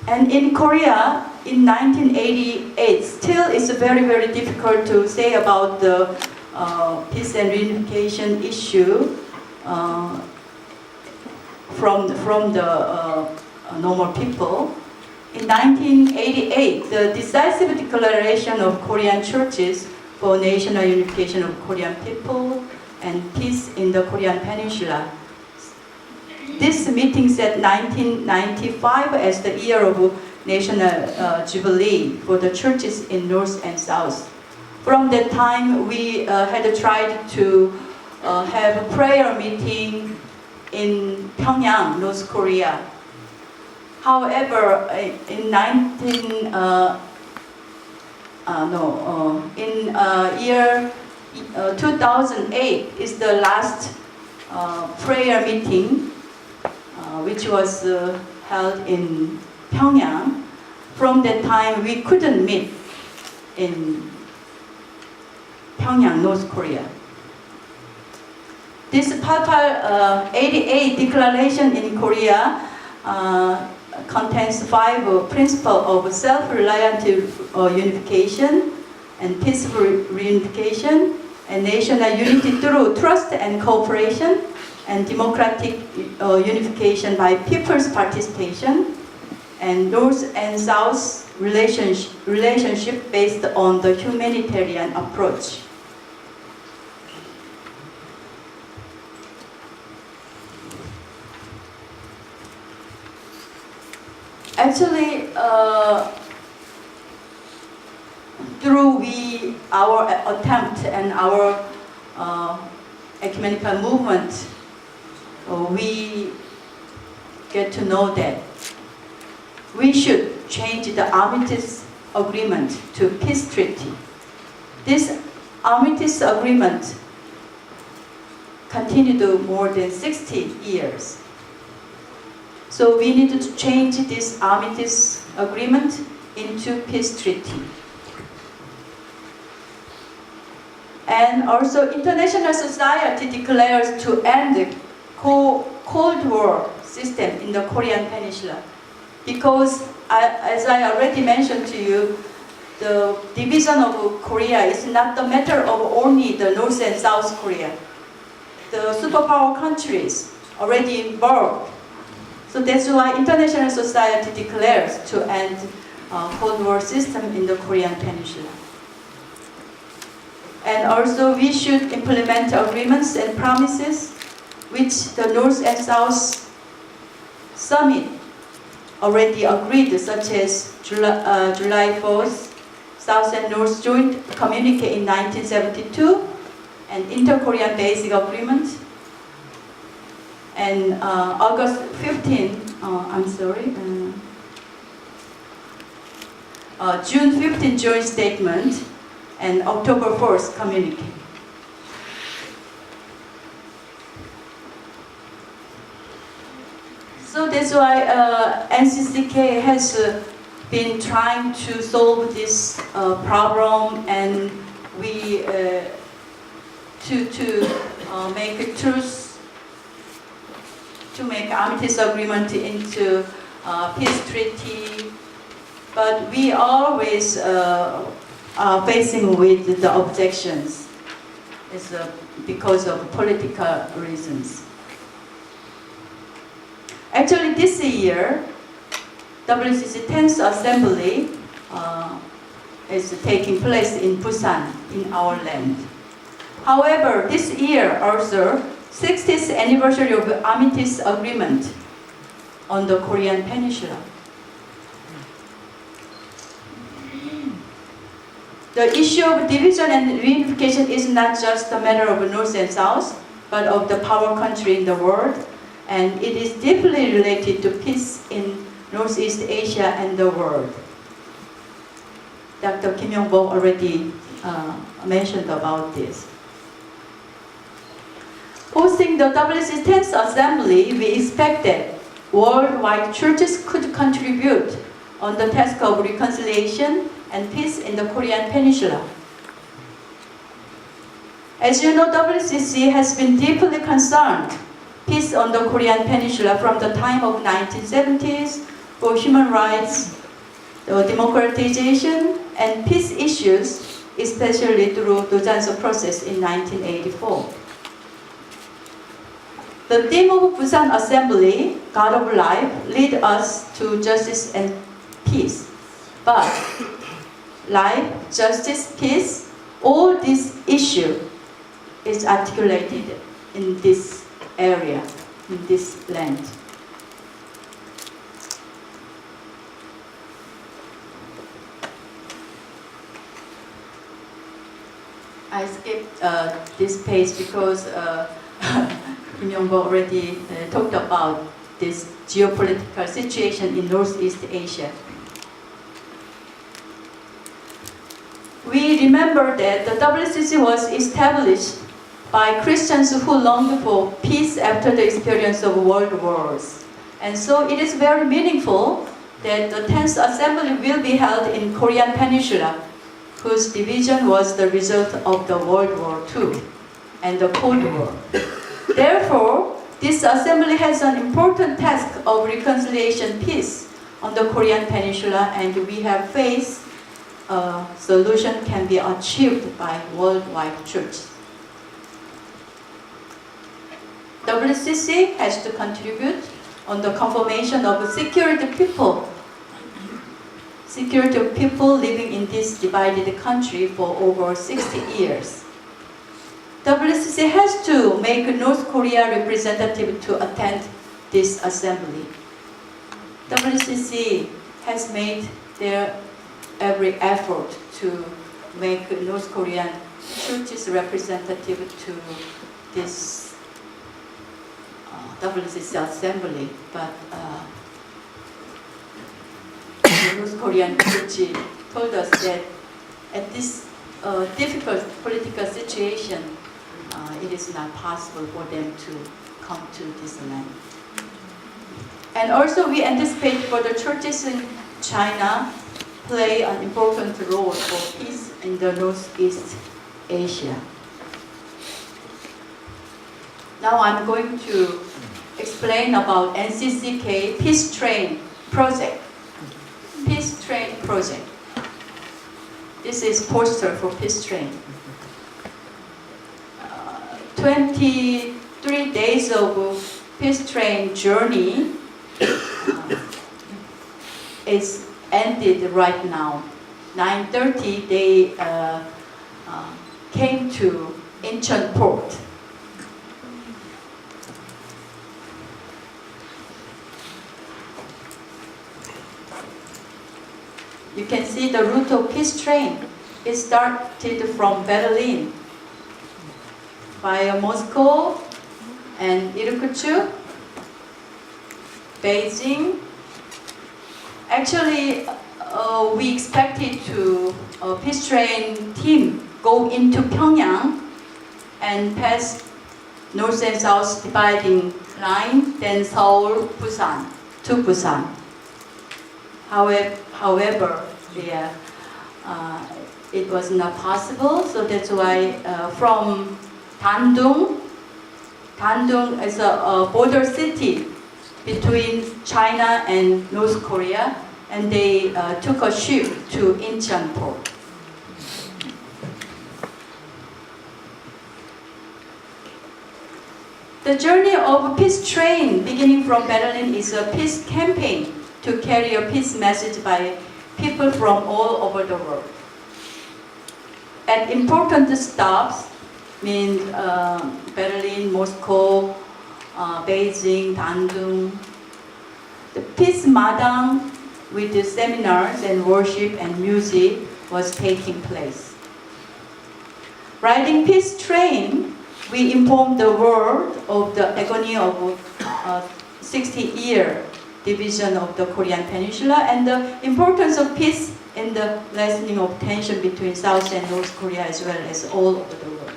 And in Korea, in 1988, still it's very, very difficult to say about the peace and reunification issue from the normal people. In 1988, the decisive declaration of Korean churches for national unification of Korean people and peace in the Korean peninsula. This meeting set 1995 as the year of national jubilee for the churches in North and South. From that time, we had tried to have a prayer meeting in Pyongyang, North Korea. However, in year 2008 is the last prayer meeting, which was held in Pyongyang. From that time, we couldn't meet in Pyongyang, North Korea. This Papal 88 declaration in Korea contains 5 principles of self-reliant unification and peaceful reunification and national unity through trust and cooperation and democratic unification by people's participation and North and South relationship based on the humanitarian approach. Actually, through our attempt and our ecumenical movement, we get to know that we should change the Armistice Agreement to peace treaty. This Armistice Agreement continued more than 60 years. So we need to change this Armistice Agreement into peace treaty. And also international society declares to end the Cold War system in the Korean peninsula. Because as I already mentioned to you, the division of Korea is not the matter of only the North and South Korea. The superpower countries already involved. So that's why international society declares to end Cold War system in the Korean peninsula. And also we should implement agreements and promises which the North and South Summit already agreed, such as July 4th, South and North Joint Communique in 1972, and Inter-Korean Basic Agreement, and August 15, June 15 Joint Statement, and October 4th Communique. So that's why NCCK has been trying to solve this problem, and we to make a truce, to make Armistice Agreement into peace treaty, but we always are facing with the objections. It's because of political reasons. Actually, this year, WCC 10th Assembly is taking place in Busan, in our land. However, this year also, 60th anniversary of the Armistice Agreement on the Korean Peninsula. The issue of division and reunification is not just a matter of North and South, but of the power country in the world, and it is deeply related to peace in Northeast Asia and the world. Dr. Kim Yong-bok already mentioned about this. Hosting the WCC 10th Assembly, we expect that worldwide churches could contribute on the task of reconciliation and peace in the Korean Peninsula. As you know, WCC has been deeply concerned peace on the Korean Peninsula from the time of 1970s for human rights, the democratization, and peace issues, especially through Dojanso process in 1984. The theme of Busan Assembly, God of Life, lead us to justice and peace. But life, justice, peace, all this issue is articulated in this area, in this land. I skipped this page because Kim Yong-bo already talked about this geopolitical situation in Northeast Asia. We remember that the WCC was established by Christians who longed for peace after the experience of world wars. And so it is very meaningful that the 10th Assembly will be held in Korean Peninsula, whose division was the result of the World War II and the Cold War. Therefore, this assembly has an important task of reconciliation peace on the Korean Peninsula, and we have faith a solution can be achieved by worldwide church. WCC has to contribute on the confirmation of security of people living in this divided country for over 60 years. WCC has to make North Korea representative to attend this assembly. WCC has made their every effort to make North Korean churches representative to this WCC assembly, but the North Korean church told us that at this difficult political situation, it is not possible for them to come to this land. And also we anticipate for the churches in China play an important role for peace in the Northeast Asia. Now I'm going to explain about NCCK Peace Train project. Peace Train project. This is poster for Peace Train. 23 days of Peace Train journey is ended right now. 9:30 they came to Incheon port. You can see the route of Peace Train. It started from Berlin via Moscow and Irkutsk, Beijing. Actually, we expected to Peace Train team go into Pyongyang and pass north and south dividing line, then Seoul, Busan to Busan. However, it was not possible, so that's why from Dandong is a border city between China and North Korea, and they took a ship to Incheon port. The journey of Peace Train beginning from Berlin is a peace campaign to carry a peace message by people from all over the world. At important stops, means Berlin, Moscow, Beijing, Dandong, the Peace Madang with the seminars and worship and music was taking place. Riding Peace Train, we informed the world of the agony of 60-year division of the Korean Peninsula and the importance of peace in the lessening of tension between South and North Korea as well as all over the world.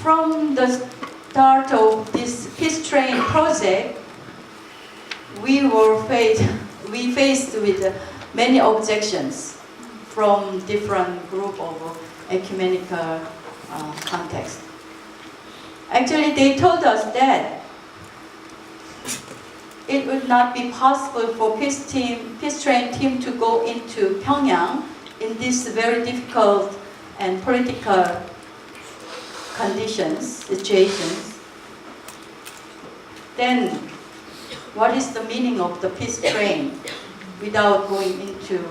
From the start of this Peace Train project, we faced with many objections. from different group of ecumenical context. Actually, they told us that it would not be possible for peace train team to go into Pyongyang in these very difficult and political conditions, situations. Then, what is the meaning of the peace train without going into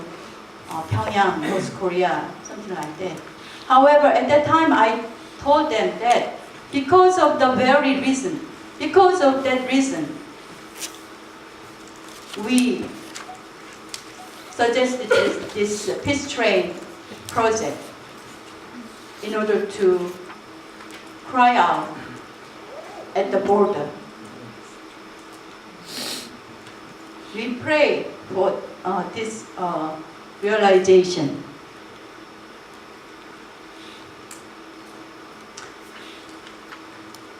Pyongyang, North Korea, something like that? However, at that time, I told them that because of the very reason, because of that reason, we suggested this peace train project in order to cry out at the border. We pray for this realization.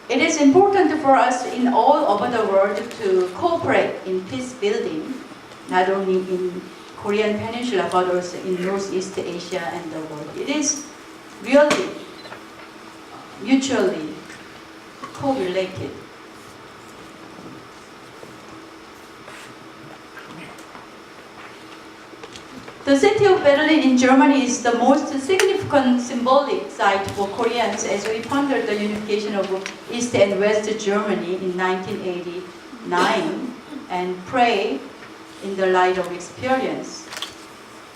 It is important for us in all over the world to cooperate in peace building, not only in Korean Peninsula but also in Northeast Asia and the world. It is really mutually correlated. The city of Berlin in Germany is the most significant symbolic site for Koreans as we ponder the unification of East and West Germany in 1989 and pray in the light of experience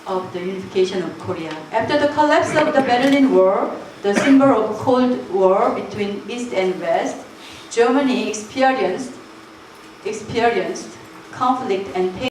of the unification of Korea. After the collapse of the Berlin Wall, the symbol of Cold War between East and West, Germany experienced conflict and pain.